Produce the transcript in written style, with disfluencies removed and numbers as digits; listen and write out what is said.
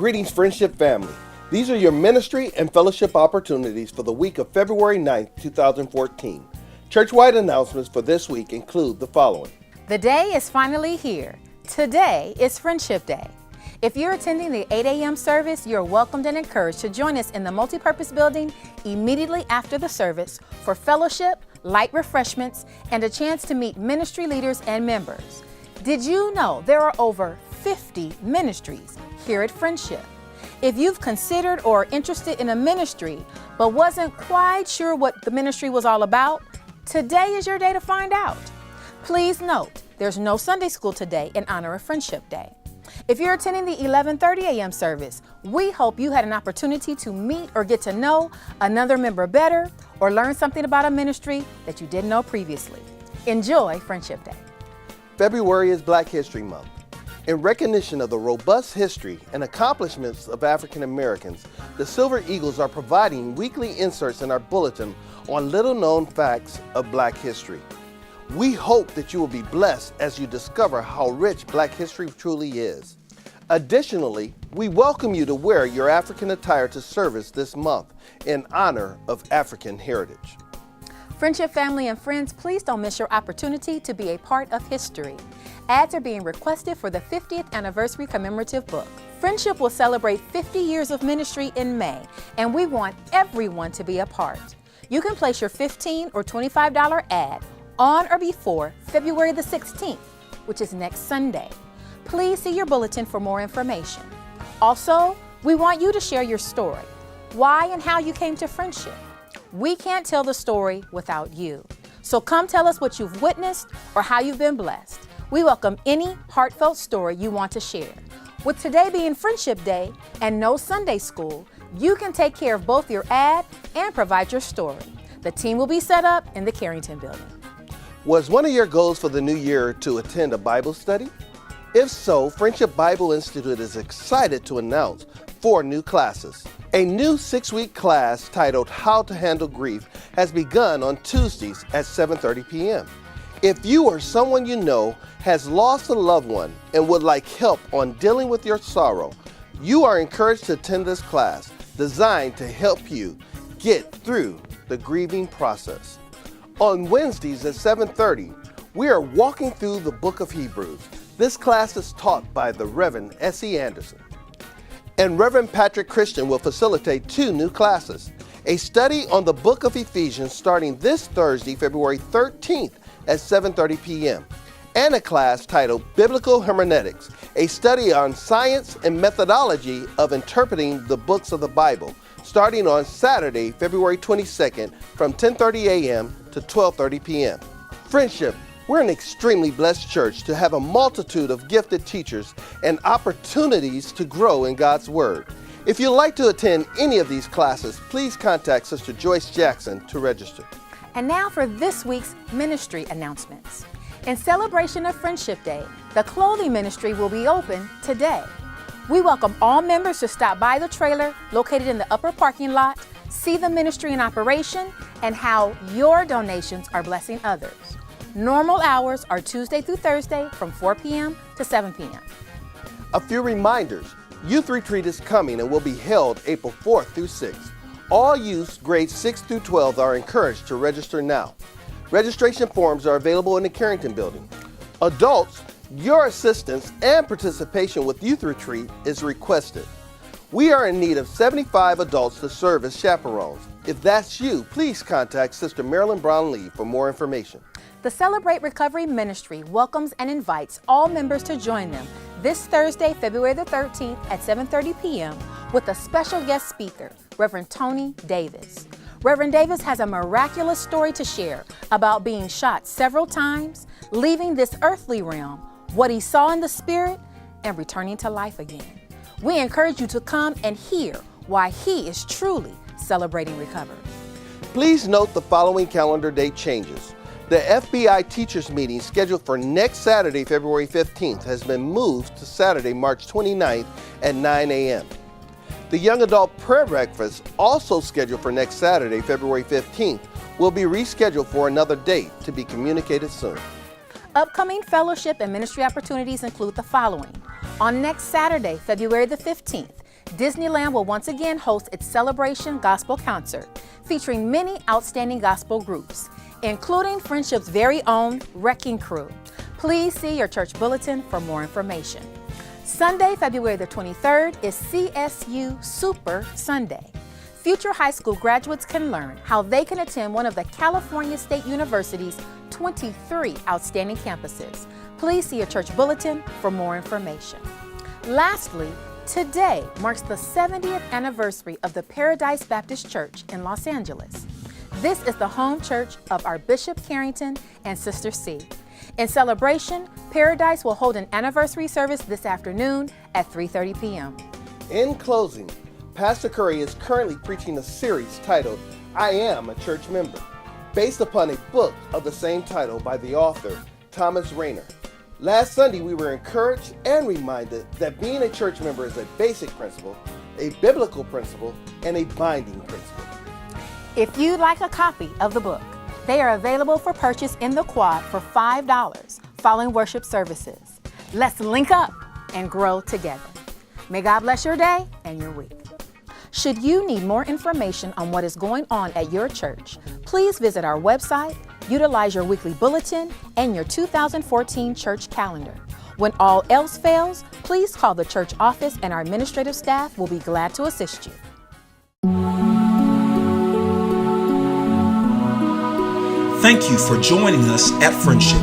Greetings, Friendship family. These are your ministry and fellowship opportunities for the week of February 9th, 2014. Church-wide announcements for this week include the following. The day is finally here. Today is Friendship Day. If you're attending the 8 a.m. service, you're welcomed and encouraged to join us in the multipurpose building immediately after the service for fellowship, light refreshments, and a chance to meet ministry leaders and members. Did you know there are over 50 ministries here at Friendship? If you've considered or interested in a ministry but wasn't quite sure what the ministry was all about, today is your day to find out. Please note, there's no Sunday school today in honor of Friendship Day. If you're attending the 11:30 a.m. service, we hope you had an opportunity to meet or get to know another member better or learn something about a ministry that you didn't know previously. Enjoy Friendship Day. February is Black History Month. In recognition of the robust history and accomplishments of African Americans, the Silver Eagles are providing weekly inserts in our bulletin on little-known facts of Black history. We hope that you will be blessed as you discover how rich Black history truly is. Additionally, we welcome you to wear your African attire to service this month in honor of African heritage. Friendship family and friends, please don't miss your opportunity to be a part of history. Ads are being requested for the 50th anniversary commemorative book. Friendship will celebrate 50 years of ministry in May, and we want everyone to be a part. You can place your $15 or $25 ad on or before February the 16th, which is next Sunday. Please see your bulletin for more information. Also, we want you to share your story, why and how you came to Friendship. We can't tell the story without you. So come tell us what you've witnessed or how you've been blessed. We welcome any heartfelt story you want to share. With today being Friendship Day and no Sunday school, you can take care of both your ad and provide your story. The team will be set up in the Carrington building. Was one of your goals for the new year to attend a Bible study? If so, Friendship Bible Institute is excited to announce 4 new classes. A new 6-week class titled How to Handle Grief has begun on Tuesdays at 7:30 p.m. If you or someone you know has lost a loved one and would like help on dealing with your sorrow, you are encouraged to attend this class designed to help you get through the grieving process. On Wednesdays at 7:30, we are walking through the book of Hebrews. This class is taught by the Reverend S.E. Anderson. And Reverend Patrick Christian will facilitate 2 new classes. A study on the book of Ephesians starting this Thursday, February 13th at 7:30 p.m. And a class titled Biblical Hermeneutics, a study on science and methodology of interpreting the books of the Bible, starting on Saturday, February 22nd from 10:30 a.m. to 12:30 p.m. Friendship, we're an extremely blessed church to have a multitude of gifted teachers and opportunities to grow in God's Word. If you'd like to attend any of these classes, please contact Sister Joyce Jackson to register. And now for this week's ministry announcements. In celebration of Friendship Day, the clothing ministry will be open today. We welcome all members to stop by the trailer located in the upper parking lot, see the ministry in operation, and how your donations are blessing others. Normal hours are Tuesday through Thursday from 4 p.m. to 7 p.m. A few reminders. Youth Retreat is coming and will be held April 4th through 6th. All youths grades 6 through 12 are encouraged to register now. Registration forms are available in the Carrington building. Adults, your assistance and participation with Youth Retreat is requested. We are in need of 75 adults to serve as chaperones. If that's you, please contact Sister Marilyn Brown-Lee for more information. The Celebrate Recovery Ministry welcomes and invites all members to join them this Thursday, February the 13th at 7:30 p.m. with a special guest speaker, Reverend Tony Davis. Reverend Davis has a miraculous story to share about being shot several times, leaving this earthly realm, what he saw in the spirit, and returning to life again. We encourage you to come and hear why he is truly celebrating recovery. Please note the following calendar date changes. The FBI teachers meeting scheduled for next Saturday, February 15th has been moved to Saturday, March 29th at 9 a.m. The Young Adult Prayer Breakfast, also scheduled for next Saturday, February 15th, will be rescheduled for another date to be communicated soon. Upcoming fellowship and ministry opportunities include the following. On next Saturday, February the 15th, Disneyland will once again host its Celebration Gospel Concert, featuring many outstanding gospel groups, including Friendship's very own Wrecking Crew. Please see your church bulletin for more information. Sunday, February the 23rd is CSU Super Sunday. Future high school graduates can learn how they can attend one of the California State University's 23 outstanding campuses. Please see your church bulletin for more information. Lastly, today marks the 70th anniversary of the Paradise Baptist Church in Los Angeles. This is the home church of our Bishop Carrington and Sister C. In celebration, Paradise will hold an anniversary service this afternoon at 3:30 p.m. In closing, Pastor Curry is currently preaching a series titled, I Am a Church Member, based upon a book of the same title by the author, Thomas Rainer. Last Sunday, we were encouraged and reminded that being a church member is a basic principle, a biblical principle, and a binding principle. If you'd like a copy of the book, they are available for purchase in the quad for $5 following worship services. Let's link up and grow together. May God bless your day and your week. Should you need more information on what is going on at your church, please visit our website, utilize your weekly bulletin, and your 2014 church calendar. When all else fails, please call the church office and our administrative staff will be glad to assist you. Thank you for joining us at Friendship.